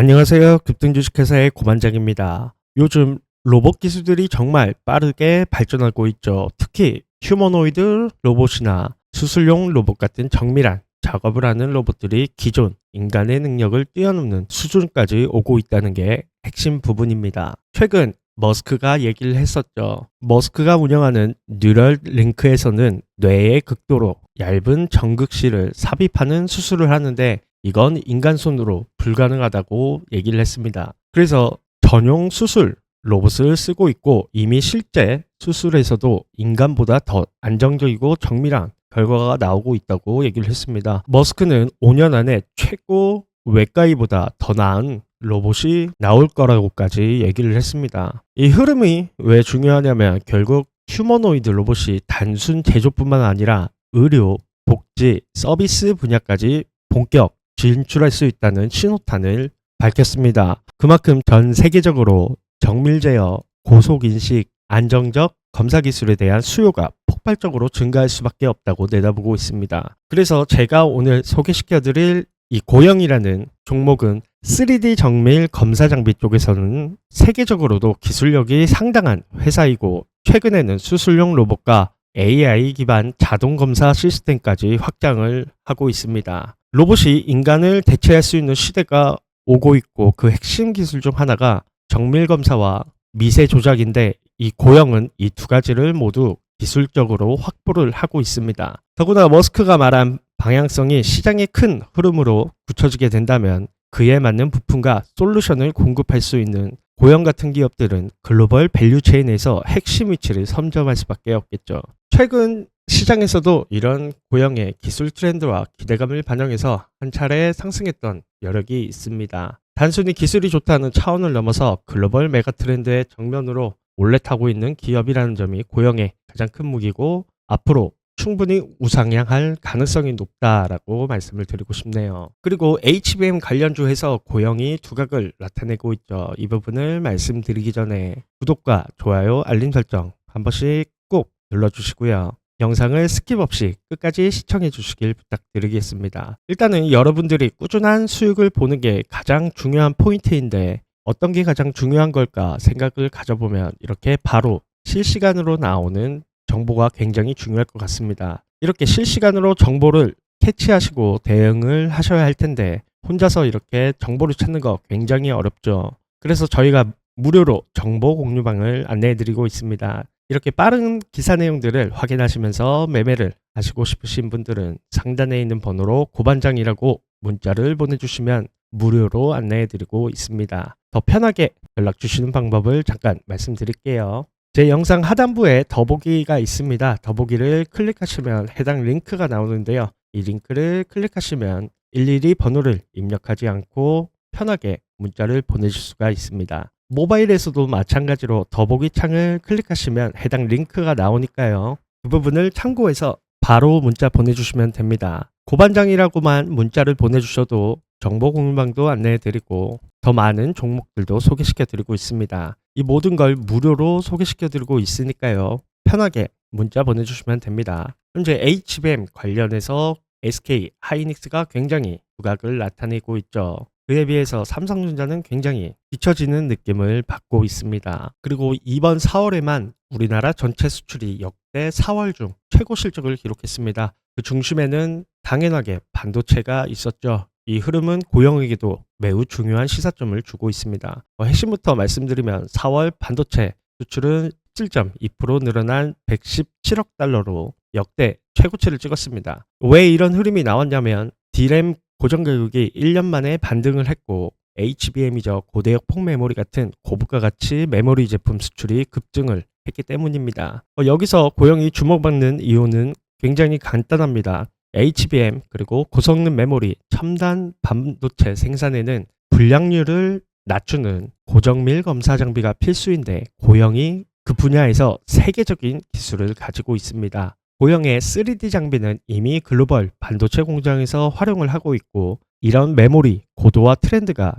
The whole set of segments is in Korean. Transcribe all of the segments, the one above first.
안녕하세요. 급등주식회사의 고만장입니다. 요즘 로봇 기술들이 정말 빠르게 발전하고 있죠. 특히 휴머노이드 로봇이나 수술용 로봇 같은 정밀한 작업을 하는 로봇들이 기존 인간의 능력을 뛰어넘는 수준까지 오고 있다는 게 핵심 부분입니다. 최근 머스크가 얘기를 했었죠. 머스크가 운영하는 뉴럴링크에서는 뇌에 극도로 얇은 전극실을 삽입하는 수술을 하는데 이건 인간 손으로 불가능하다고 얘기를 했습니다. 그래서 전용 수술 로봇을 쓰고 있고 이미 실제 수술에서도 인간보다 더 안정적이고 정밀한 결과가 나오고 있다고 얘기를 했습니다. 머스크는 5년 안에 최고 외과의보다 더 나은 로봇이 나올 거라고까지 얘기를 했습니다. 이 흐름이 왜 중요하냐면 결국 휴머노이드 로봇이 단순 제조뿐만 아니라 의료, 복지, 서비스 분야까지 본격 진출할 수 있다는 신호탄을 밝혔습니다. 그만큼 전 세계적으로 정밀 제어, 고속 인식, 안정적 검사 기술에 대한 수요가 폭발적으로 증가할 수밖에 없다고 내다보고 있습니다. 그래서 제가 오늘 소개시켜드릴 이 고영이라는 종목은 3D 정밀 검사 장비 쪽에서는 세계적으로도 기술력이 상당한 회사이고 최근에는 수술용 로봇과 AI 기반 자동 검사 시스템까지 확장을 하고 있습니다. 로봇이 인간을 대체할 수 있는 시대가 오고 있고 그 핵심 기술 중 하나가 정밀 검사와 미세 조작인데 이 고영은 이 두 가지를 모두 기술적으로 확보를 하고 있습니다. 더구나 머스크가 말한 방향성이 시장의 큰 흐름으로 굳혀지게 된다면 그에 맞는 부품과 솔루션을 공급할 수 있는 고영 같은 기업들은 글로벌 밸류체인에서 핵심 위치를 선점할 수밖에 없겠죠. 최근 시장에서도 이런 고영의 기술 트렌드와 기대감을 반영해서 한 차례 상승했던 여력이 있습니다. 단순히 기술이 좋다는 차원을 넘어서 글로벌 메가 트렌드의 정면으로 올라타고 있는 기업이라는 점이 고영의 가장 큰 무기고 앞으로 충분히 우상향할 가능성이 높다라고 말씀을 드리고 싶네요. 그리고 HBM 관련주에서 고영이 두각을 나타내고 있죠. 이 부분을 말씀드리기 전에 구독과 좋아요, 알림 설정 한 번씩 꼭 눌러주시고요. 영상을 스킵 없이 끝까지 시청해 주시길 부탁드리겠습니다. 일단은 여러분들이 꾸준한 수익을 보는 게 가장 중요한 포인트인데 어떤 게 가장 중요한 걸까 생각을 가져보면 이렇게 바로 실시간으로 나오는 정보가 굉장히 중요할 것 같습니다. 이렇게 실시간으로 정보를 캐치하시고 대응을 하셔야 할 텐데 혼자서 이렇게 정보를 찾는 거 굉장히 어렵죠. 그래서 저희가 무료로 정보 공유방을 안내해 드리고 있습니다. 이렇게 빠른 기사 내용들을 확인하시면서 매매를 하시고 싶으신 분들은 상단에 있는 번호로 고반장이라고 문자를 보내주시면 무료로 안내해 드리고 있습니다. 더 편하게 연락 주시는 방법을 잠깐 말씀드릴게요. 제 영상 하단부에 더보기가 있습니다. 더보기를 클릭하시면 해당 링크가 나오는데요. 이 링크를 클릭하시면 일일이 번호를 입력하지 않고 편하게 문자를 보내실 수가 있습니다. 모바일에서도 마찬가지로 더보기 창을 클릭하시면 해당 링크가 나오니까요. 그 부분을 참고해서 바로 문자 보내주시면 됩니다. 고반장이라고만 문자를 보내주셔도 정보 공유방도 안내해드리고 더 많은 종목들도 소개시켜드리고 있습니다. 이 모든 걸 무료로 소개시켜드리고 있으니까요. 편하게 문자 보내주시면 됩니다. 현재 HBM 관련해서 SK 하이닉스가 굉장히 두각을 나타내고 있죠. 그에 비해서 삼성전자는 굉장히 뒤처지는 느낌을 받고 있습니다. 그리고 이번 4월에만 우리나라 전체 수출이 역대 4월 중 최고 실적을 기록했습니다. 그 중심에는 당연하게 반도체가 있었죠. 이 흐름은 고영에게도 매우 중요한 시사점을 주고 있습니다. 핵심부터 말씀드리면 4월 반도체 수출은 17.2% 늘어난 117억 달러로 역대 최고치를 찍었습니다. 왜 이런 흐름이 나왔냐면 D램 고정 가격이 1년 만에 반등을 했고 HBM이죠. 고대역 폭메모리 같은 고부가 가치 메모리 제품 수출이 급증을 했기 때문입니다. 여기서 고영이 주목받는 이유는 굉장히 간단합니다. HBM 그리고 고성능 메모리 첨단 반도체 생산에는 불량률을 낮추는 고정밀 검사 장비가 필수인데 고영이 그 분야에서 세계적인 기술을 가지고 있습니다. 고영의 3D 장비는 이미 글로벌 반도체 공장에서 활용을 하고 있고 이런 메모리 고도화 트렌드가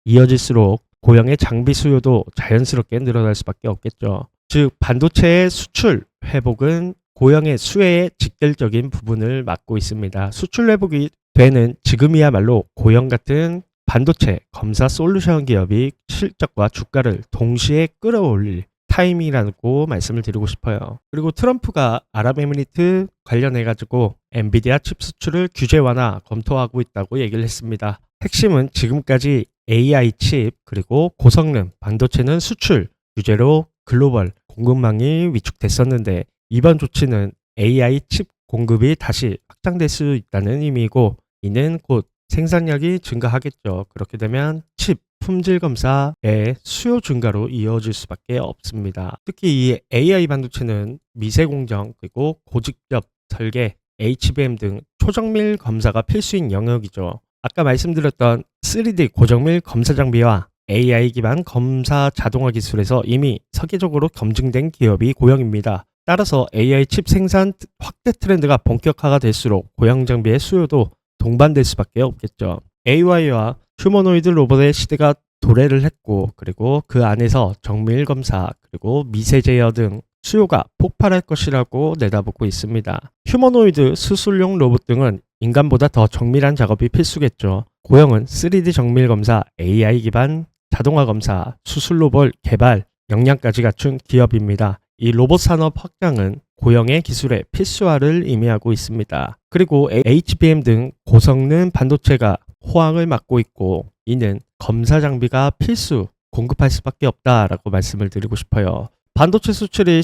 이어질수록 고영의 장비 수요도 자연스럽게 늘어날 수밖에 없겠죠. 즉 반도체의 수출 회복은 고영의 수혜의 직결적인 부분을 맡고 있습니다. 수출 회복이 되는 지금이야말로 고영 같은 반도체 검사 솔루션 기업이 실적과 주가를 동시에 끌어올릴 타이밍이라고 말씀을 드리고 싶어요. 그리고 트럼프가 아랍에미리트 관련해가지고 엔비디아 칩 수출을 규제 완화 검토하고 있다고 얘기를 했습니다. 핵심은 지금까지 AI 칩 그리고 고성능 반도체는 수출 규제로 글로벌 공급망이 위축됐었는데 이번 조치는 AI 칩 공급이 다시 확장될 수 있다는 의미이고 이는 곧 생산량이 증가하겠죠. 그렇게 되면 칩 품질 검사의 수요 증가로 이어질 수밖에 없습니다. 특히 이 AI 반도체는 미세 공정 그리고 고직접 설계, HBM 등 초정밀 검사가 필수인 영역이죠. 아까 말씀드렸던 3D 고정밀 검사 장비와 AI 기반 검사 자동화 기술에서 이미 세계적으로 검증된 기업이 고영입니다. 따라서 AI 칩 생산 확대 트렌드가 본격화가 될수록 고영 장비의 수요도 동반될 수밖에 없겠죠. AI와 휴머노이드 로봇의 시대가 도래를 했고 그리고 그 안에서 정밀 검사 그리고 미세 제어 등 수요가 폭발할 것이라고 내다보고 있습니다. 휴머노이드 수술용 로봇 등은 인간보다 더 정밀한 작업이 필수겠죠. 고영은 3D 정밀 검사, AI 기반 자동화 검사, 수술 로봇 개발, 역량까지 갖춘 기업입니다. 이 로봇 산업 확장은 고영의 기술의 필수화를 의미하고 있습니다. 그리고 HBM 등 고성능 반도체가 호황을 맞고 있고 이는 검사 장비가 필수 공급할 수밖에 없다라고 말씀을 드리고 싶어요. 반도체 수출이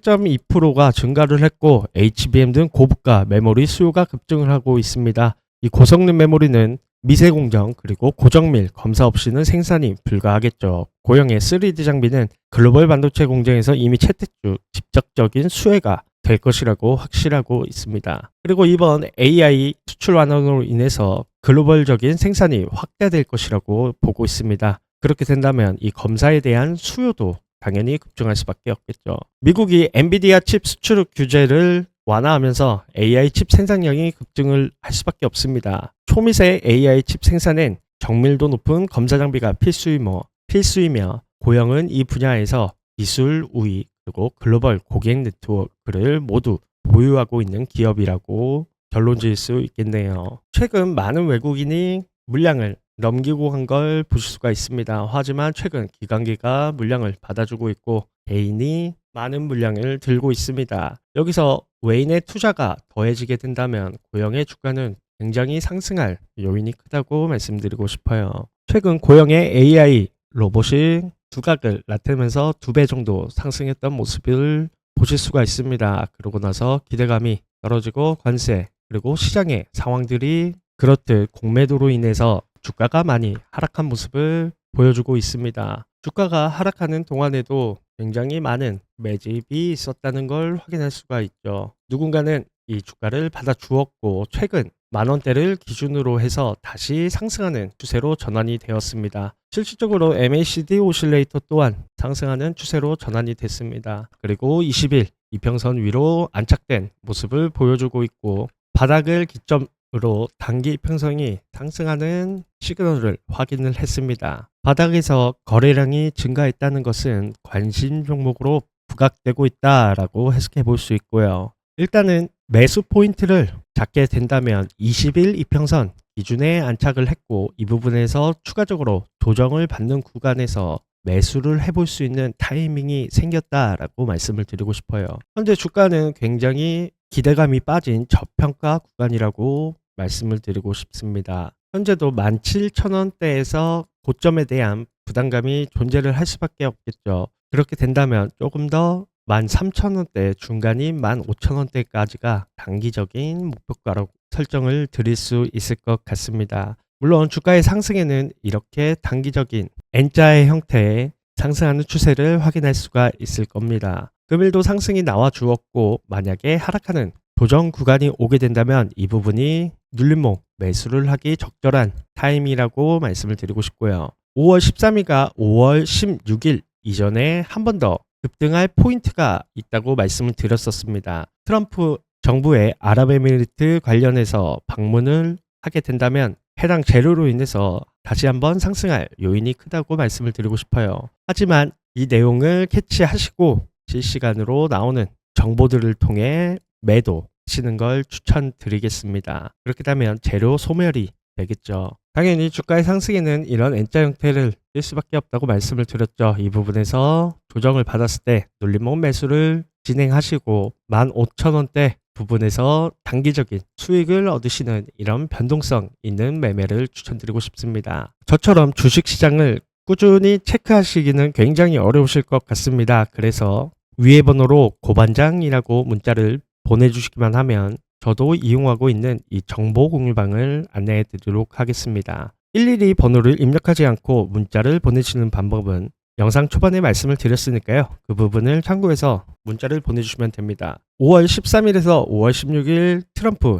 17.2%가 증가를 했고 HBM 등 고부가 메모리 수요가 급증을 하고 있습니다. 이 고성능 메모리는 미세 공정 그리고 고정밀 검사 없이는 생산이 불가하겠죠. 고영의 3D 장비는 글로벌 반도체 공정에서 이미 채택주 직접적인 수혜가 될 것이라고 확실하고 있습니다. 그리고 이번 AI 수출 완화로 인해서 글로벌적인 생산이 확대될 것이라고 보고 있습니다. 그렇게 된다면 이 검사에 대한 수요도 당연히 급증할 수밖에 없겠죠. 미국이 엔비디아 칩 수출 규제를 완화하면서 AI 칩 생산량이 급증을 할 수밖에 없습니다. 초미세 AI 칩 생산엔 정밀도 높은 검사 장비가 필수이며 고영은 이 분야에서 기술 우위 그리고 글로벌 고객 네트워크를 모두 보유하고 있는 기업이라고 결론 지을 수 있겠네요. 최근 많은 외국인이 물량을 넘기고 간 걸 보실 수가 있습니다. 하지만 최근 기관기가 물량을 받아주고 있고 개인이 많은 물량을 들고 있습니다. 여기서 외인의 투자가 더해지게 된다면 고영의 주가는 굉장히 상승할 요인이 크다고 말씀드리고 싶어요. 최근 고영의 AI 로봇이 두각을 나타내면서 2배 정도 상승했던 모습을 보실 수가 있습니다. 그러고 나서 기대감이 떨어지고 관세 그리고 시장의 상황들이 그렇듯 공매도로 인해서 주가가 많이 하락한 모습을 보여주고 있습니다. 주가가 하락하는 동안에도 굉장히 많은 매집이 있었다는 걸 확인할 수가 있죠. 누군가는 이 주가를 받아 주었고 최근 만원대를 기준으로 해서 다시 상승하는 추세로 전환이 되었습니다. 실질적으로 MACD 오실레이터 또한 상승하는 추세로 전환이 됐습니다. 그리고 20일 이평선 위로 안착된 모습을 보여주고 있고 바닥을 기점으로 단기 이평선이 상승하는 시그널을 확인을 했습니다. 바닥에서 거래량이 증가했다는 것은 관심 종목으로 부각되고 있다라고 해석해 볼 수 있고요. 일단은 매수 포인트를 잡게 된다면 20일 이평선 기준에 안착을 했고 이 부분에서 추가적으로 조정을 받는 구간에서 매수를 해볼 수 있는 타이밍이 생겼다라고 말씀을 드리고 싶어요. 현재 주가는 굉장히 기대감이 빠진 저평가 구간이라고 말씀을 드리고 싶습니다. 현재도 17,000원대에서 고점에 대한 부담감이 존재를 할 수밖에 없겠죠. 그렇게 된다면 조금 더 13,000원대 중간인 15,000원대까지가 단기적인 목표가로 설정을 드릴 수 있을 것 같습니다. 물론 주가의 상승에는 이렇게 단기적인 N자의 형태의 상승하는 추세를 확인할 수가 있을 겁니다. 금일도 상승이 나와 주었고 만약에 하락하는 조정 구간이 오게 된다면 이 부분이 눌림목 매수를 하기 적절한 타임이라고 말씀을 드리고 싶고요. 5월 13일과 5월 16일 이전에 한 번 더 급등할 포인트가 있다고 말씀을 드렸었습니다. 트럼프 정부의 아랍에미리트 관련해서 방문을 하게 된다면 해당 재료로 인해서 다시 한번 상승할 요인이 크다고 말씀을 드리고 싶어요. 하지만 이 내용을 캐치하시고 실시간으로 나오는 정보들을 통해 매도 하시는 걸 추천드리겠습니다. 그렇게 되면 재료 소멸이 되겠죠. 당연히 주가의 상승에는 이런 N자 형태를 뜰 수밖에 없다고 말씀을 드렸죠. 이 부분에서 조정을 받았을 때 눌림목 매수를 진행하시고 15,000원대 부분에서 단기적인 수익을 얻으시는 이런 변동성 있는 매매를 추천드리고 싶습니다. 저처럼 주식시장을 꾸준히 체크하시기는 굉장히 어려우실 것 같습니다. 그래서 위의 번호로 고반장이라고 문자를 보내주시기만 하면 저도 이용하고 있는 이 정보 공유방을 안내해 드리도록 하겠습니다. 일일이 번호를 입력하지 않고 문자를 보내시는 방법은 영상 초반에 말씀을 드렸으니까요. 그 부분을 참고해서 문자를 보내주시면 됩니다. 5월 13일에서 5월 16일 트럼프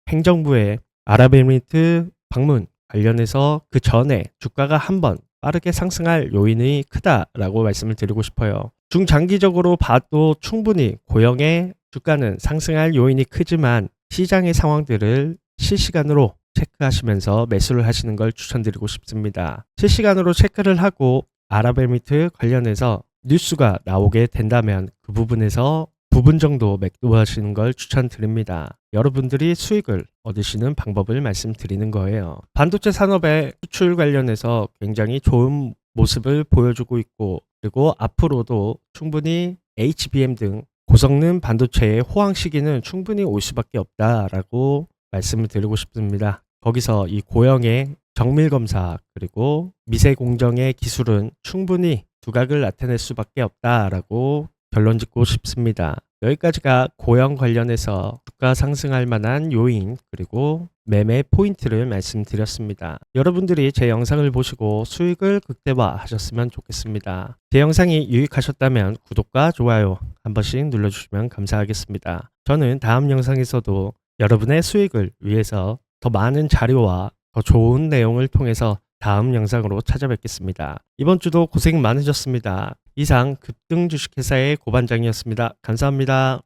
행정부의 아랍에미리트 방문 관련해서 그 전에 주가가 한번 빠르게 상승할 요인이 크다라고 말씀을 드리고 싶어요. 중장기적으로 봐도 충분히 고영의 주가는 상승할 요인이 크지만 시장의 상황들을 실시간으로 체크하시면서 매수를 하시는 걸 추천드리고 싶습니다. 실시간으로 체크를 하고 아랍에미리트 관련해서 뉴스가 나오게 된다면 그 부분에서 부분 정도 매도하시는 걸 추천드립니다. 여러분들이 수익을 얻으시는 방법을 말씀드리는 거예요. 반도체 산업의 수출 관련해서 굉장히 좋은 모습을 보여주고 있고, 그리고 앞으로도 충분히 HBM 등 고성능 반도체의 호황 시기는 충분히 올 수밖에 없다라고 말씀을 드리고 싶습니다. 거기서 이 고영의 정밀 검사 그리고 미세 공정의 기술은 충분히 두각을 나타낼 수밖에 없다라고 결론 짓고 싶습니다. 여기까지가 고영 관련해서 주가 상승할 만한 요인 그리고 매매 포인트를 말씀드렸습니다. 여러분들이 제 영상을 보시고 수익을 극대화하셨으면 좋겠습니다. 제 영상이 유익하셨다면 구독과 좋아요 한 번씩 눌러주시면 감사하겠습니다. 저는 다음 영상에서도 여러분의 수익을 위해서 더 많은 자료와 더 좋은 내용을 통해서 다음 영상으로 찾아뵙겠습니다. 이번 주도 고생 많으셨습니다. 이상 급등 주식회사의 고반장이었습니다. 감사합니다.